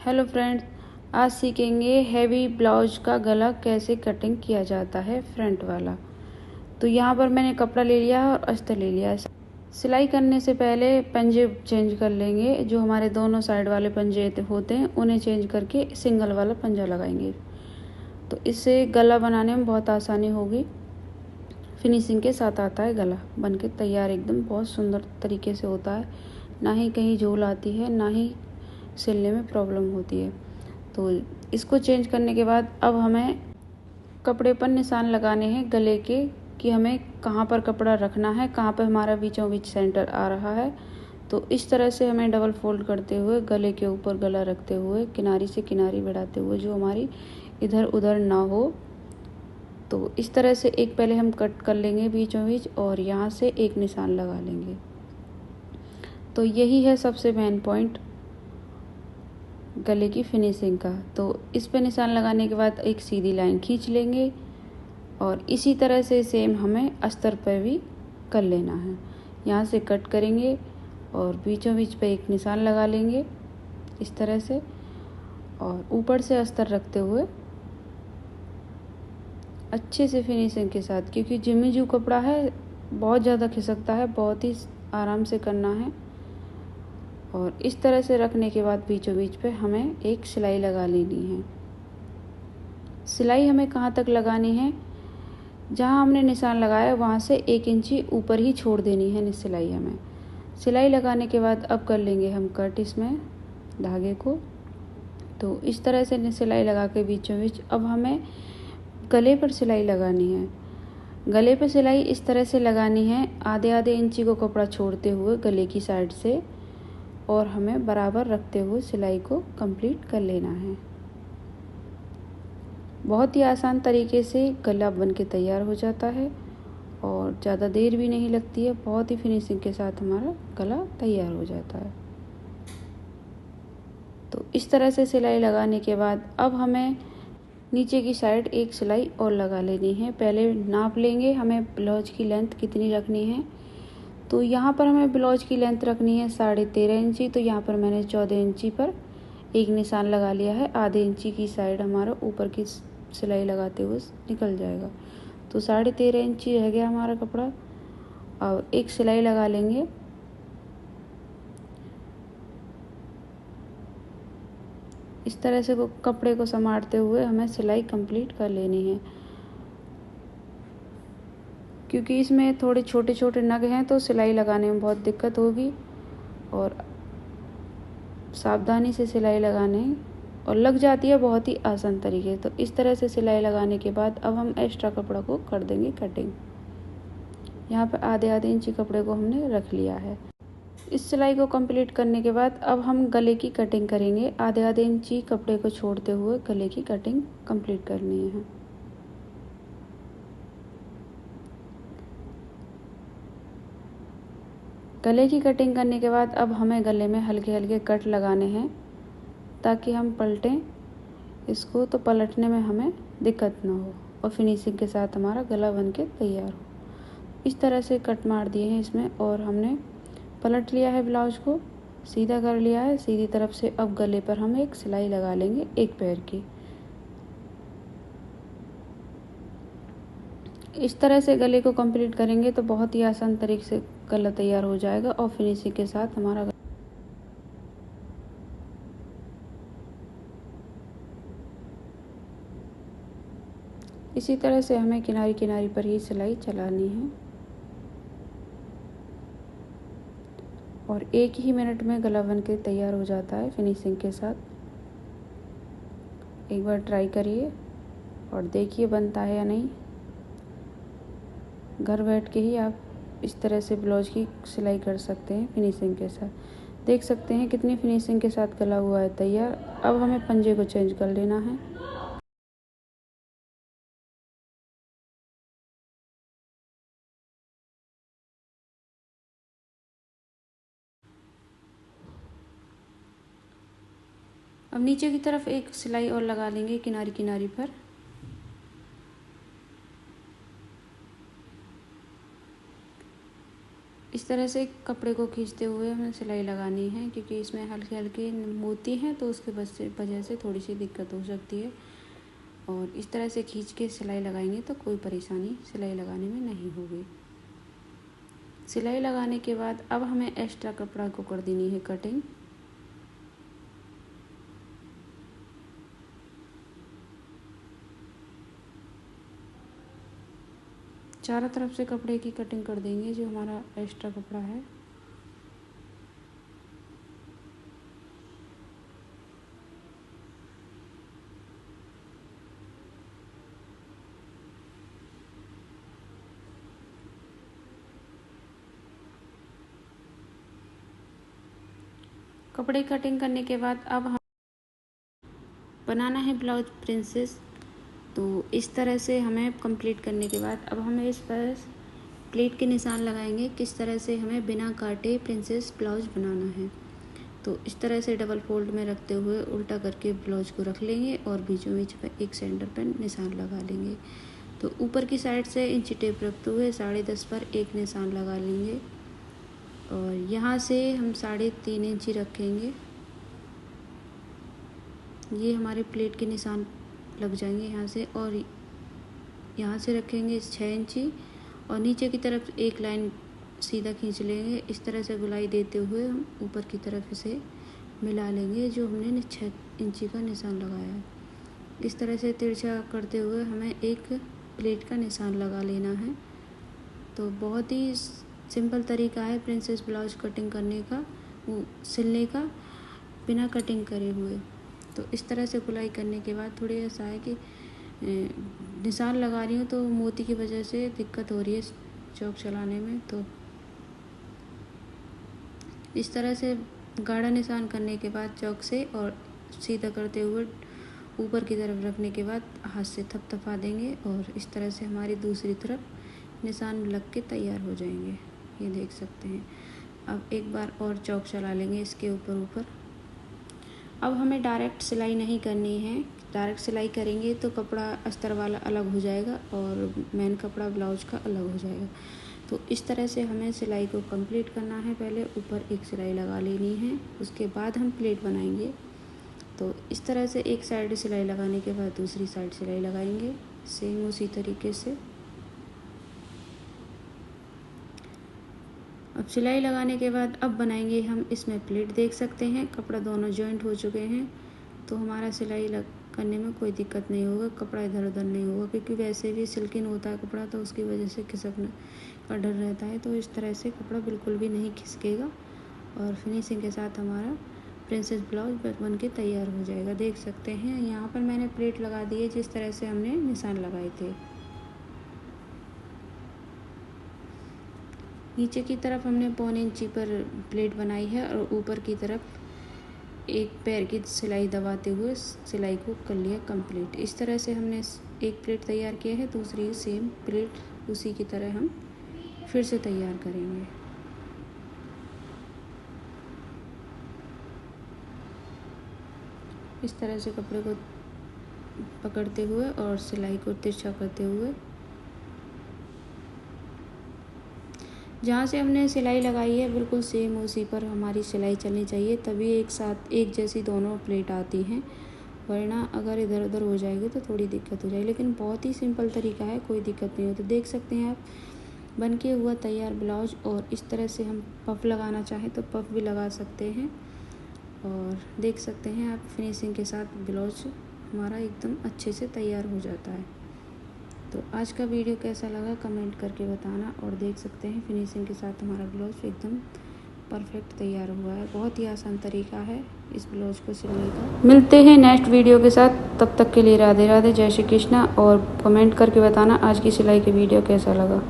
Hello friends, आज सीखेंगे heavy blouse का गला कैसे कटिंग किया जाता है फ्रंट वाला। तो यहाँ पर मैंने कपड़ा ले लिया है और अस्तर ले लिया है। सिलाई करने से पहले पंजे चेंज कर लेंगे। जो हमारे दोनों साइड वाले पंजे होते हैं उन्हें चेंज करके सिंगल वाला पंजा लगाएंगे। तो इससे गला बनाने में बहुत आसानी होगी। फिनिशिंग के साथ आता है गला बन के तैयार, एकदम बहुत सुंदर तरीके से होता है। ना ही कहीं झोल आती है, ना ही सिलने में प्रॉब्लम होती है। तो इसको चेंज करने के बाद अब हमें कपड़े पर निशान लगाने हैं गले के, कि हमें कहाँ पर कपड़ा रखना है, कहाँ पर हमारा बीचों बीच सेंटर आ रहा है। तो इस तरह से हमें डबल फोल्ड करते हुए गले के ऊपर गला रखते हुए किनारी से किनारी बढ़ाते हुए जो हमारी इधर उधर ना हो। तो इस तरह से एक पहले हम कट कर लेंगे बीचों बीच और यहाँ से एक निशान लगा लेंगे। तो यही है सबसे मेन पॉइंट गले की फिनिशिंग का। तो इस पे निशान लगाने के बाद एक सीधी लाइन खींच लेंगे और इसी तरह से सेम हमें अस्तर पर भी कर लेना है। यहाँ से कट करेंगे और बीचों बीच पे एक निशान लगा लेंगे इस तरह से, और ऊपर से अस्तर रखते हुए अच्छे से फिनिशिंग के साथ, क्योंकि जिम्मीजू कपड़ा है, बहुत ज़्यादा खिसकता है, बहुत ही आराम से करना है। और इस तरह से रखने के बाद बीचों बीच पे हमें एक सिलाई लगा लेनी है। सिलाई हमें कहाँ तक लगानी है, जहाँ हमने निशान लगाया वहाँ से 1 इंची ऊपर ही छोड़ देनी है सिलाई हमें। सिलाई लगाने के बाद अब कर लेंगे हम कट इसमें धागे को। तो इस तरह से सिलाई लगा के बीचों बीच अब हमें गले पर सिलाई लगानी है। गले पर सिलाई इस तरह से लगानी है, आधे आधे इंची को कपड़ा छोड़ते हुए गले की साइड से, और हमें बराबर रखते हुए सिलाई को कंप्लीट कर लेना है। बहुत ही आसान तरीके से गला बन के तैयार हो जाता है और ज़्यादा देर भी नहीं लगती है। बहुत ही फिनिशिंग के साथ हमारा गला तैयार हो जाता है। तो इस तरह से सिलाई लगाने के बाद अब हमें नीचे की साइड एक सिलाई और लगा लेनी है। पहले नाप लेंगे हमें ब्लाउज की लेंथ कितनी रखनी है। तो यहाँ पर हमें ब्लाउज की लेंथ रखनी है 13.5 इंची। तो यहाँ पर मैंने 14 इंची पर एक निशान लगा लिया है। आधे इंची की साइड हमारा ऊपर की सिलाई लगाते हुए निकल जाएगा। तो 13.5 इंची रह गया हमारा कपड़ा। अब एक सिलाई लगा लेंगे। इस तरह से कपड़े को समारते हुए हमें सिलाई कंप्लीट कर लेनी है, क्योंकि इसमें थोड़े छोटे छोटे नग हैं तो सिलाई लगाने में बहुत दिक्कत होगी। और सावधानी से सिलाई लगाने और लग जाती है बहुत ही आसान तरीके। तो इस तरह से सिलाई लगाने के बाद अब हम एक्स्ट्रा कपड़ा को कर देंगे कटिंग। यहाँ पर आधे आधे इंची कपड़े को हमने रख लिया है। इस सिलाई को कंप्लीट करने के बाद अब हम गले की कटिंग करेंगे। आधे आधे इंची कपड़े को छोड़ते हुए गले की कटिंग कंप्लीट करनी है। गले की कटिंग करने के बाद अब हमें गले में हल्के हल्के कट लगाने हैं, ताकि हम पलटें इसको तो पलटने में हमें दिक्कत ना हो और फिनिशिंग के साथ हमारा गला बन के तैयार हो। इस तरह से कट मार दिए हैं इसमें और हमने पलट लिया है, ब्लाउज को सीधा कर लिया है सीधी तरफ से। अब गले पर हम एक सिलाई लगा लेंगे एक पैर की। इस तरह से गले को कंप्लीट करेंगे तो बहुत ही आसान तरीके से गला तैयार हो जाएगा और फिनिशिंग के साथ हमारा इसी तरह से हमें किनारी किनारी पर ही सिलाई चलानी है और 1 ही मिनट में गला बन के तैयार हो जाता है फिनिशिंग के साथ। एक बार ट्राई करिए और देखिए बनता है या नहीं। घर बैठ के ही आप इस तरह से ब्लाउज की सिलाई कर सकते हैं फिनिशिंग के साथ। देख सकते हैं कितनी फिनिशिंग के साथ गला हुआ है तैयार। अब हमें पंजे को चेंज कर लेना है। अब नीचे की तरफ एक सिलाई और लगा लेंगे किनारी किनारी पर। इस इस तरह से कपड़े को खींचते हुए हमें सिलाई लगानी है, क्योंकि इसमें हल्के हल्के मोती हैं तो उसके वजह से थोड़ी सी दिक्कत हो सकती है। और इस तरह से खींच के सिलाई लगाएंगे तो कोई परेशानी सिलाई लगाने में नहीं होगी। सिलाई लगाने के बाद अब हमें एक्स्ट्रा कपड़ा को कर देनी है कटिंग। चारों तरफ से कपड़े की कटिंग कर देंगे जो हमारा एक्स्ट्रा कपड़ा है। कपड़े कटिंग करने के बाद अब हम बनाना है ब्लाउज प्रिंसेस। तो इस तरह से हमें कंप्लीट करने के बाद अब हमें इस पर प्लेट के निशान लगाएंगे, किस तरह से हमें बिना काटे प्रिंसेस ब्लाउज बनाना है। तो इस तरह से डबल फोल्ड में रखते हुए उल्टा करके ब्लाउज को रख लेंगे और बीचों बीच पर एक सेंटर पर निशान लगा लेंगे। तो ऊपर की साइड से इंची टेप रखते हुए 10.5 पर एक निशान लगा लेंगे और यहाँ से हम 3.5 इंची रखेंगे। ये हमारे प्लेट के निशान लग जाएंगे यहाँ से, और यहाँ से रखेंगे 6 इंची और नीचे की तरफ एक लाइन सीधा खींच लेंगे। इस तरह से गुलाई देते हुए हम ऊपर की तरफ इसे मिला लेंगे जो हमने 6 इंची का निशान लगाया है। इस तरह से तिरछा करते हुए हमें एक प्लेट का निशान लगा लेना है। तो बहुत ही सिंपल तरीका है प्रिंसेस ब्लाउज कटिंग करने का, सिलने का, बिना कटिंग करे हुए। तो इस तरह से गुलाई करने के बाद थोड़ी ऐसा है कि निशान लगा रही हूँ तो मोती की वजह से दिक्कत हो रही है चौक चलाने में। तो इस तरह से गाढ़ा निशान करने के बाद चौक से और सीधा करते हुए ऊपर की तरफ रखने के बाद हाथ से थपथपा देंगे और इस तरह से हमारी दूसरी तरफ निशान लग के तैयार हो जाएंगे। ये देख सकते हैं। अब एक बार और चौक चला लेंगे इसके ऊपर। अब हमें डायरेक्ट सिलाई नहीं करनी है। डायरेक्ट सिलाई करेंगे तो कपड़ा अस्तर वाला अलग हो जाएगा और मेन कपड़ा ब्लाउज का अलग हो जाएगा। तो इस तरह से हमें सिलाई को कंप्लीट करना है। पहले ऊपर एक सिलाई लगा लेनी है, उसके बाद हम प्लेट बनाएंगे। तो इस तरह से एक साइड सिलाई लगाने के बाद दूसरी साइड सिलाई लगाएंगे, सेम उसी तरीके से। अब सिलाई लगाने के बाद अब बनाएंगे हम इसमें प्लेट। देख सकते हैं कपड़ा दोनों जॉइंट हो चुके हैं, तो हमारा सिलाई करने में कोई दिक्कत नहीं होगा, कपड़ा इधर उधर नहीं होगा, क्योंकि वैसे भी सिल्किन होता है कपड़ा तो उसकी वजह से खिसकने का डर रहता है। तो इस तरह से कपड़ा बिल्कुल भी नहीं खिसकेगा और फिनिशिंग के साथ हमारा प्रिंसेस ब्लाउज बन के तैयार हो जाएगा। देख सकते हैं यहाँ पर मैंने प्लेट लगा दी है जिस तरह से हमने निशान लगाए थे। नीचे की तरफ हमने 1.25 इंची पर प्लेट बनाई है और ऊपर की तरफ एक पैर की सिलाई दबाते हुए सिलाई को कर लिया कंप्लीट। इस तरह से हमने एक प्लेट तैयार किया है, दूसरी सेम प्लेट उसी की तरह हम फिर से तैयार करेंगे। इस तरह से कपड़े को पकड़ते हुए और सिलाई को तिरछा करते हुए जहाँ से हमने सिलाई लगाई है बिल्कुल सेम उसी पर हमारी सिलाई चलनी चाहिए, तभी एक साथ एक जैसी दोनों प्लेट आती हैं। वरना अगर इधर उधर हो जाएगी तो थोड़ी दिक्कत हो जाएगी। लेकिन बहुत ही सिंपल तरीका है, कोई दिक्कत नहीं होती। देख सकते हैं आप बन के हुआ तैयार ब्लाउज। और इस तरह से हम पफ लगाना चाहें तो पफ भी लगा सकते हैं। और देख सकते हैं आप फिनिशिंग के साथ ब्लाउज हमारा एकदम अच्छे से तैयार हो जाता है। तो आज का वीडियो कैसा लगा कमेंट करके बताना। और देख सकते हैं फिनिशिंग के साथ हमारा ब्लाउज एकदम परफेक्ट तैयार हुआ है। बहुत ही आसान तरीका है इस ब्लाउज को सिलने का। मिलते हैं नेक्स्ट वीडियो के साथ, तब तक के लिए राधे राधे, जय श्री कृष्णा। और कमेंट करके बताना आज की सिलाई की वीडियो कैसा लगा।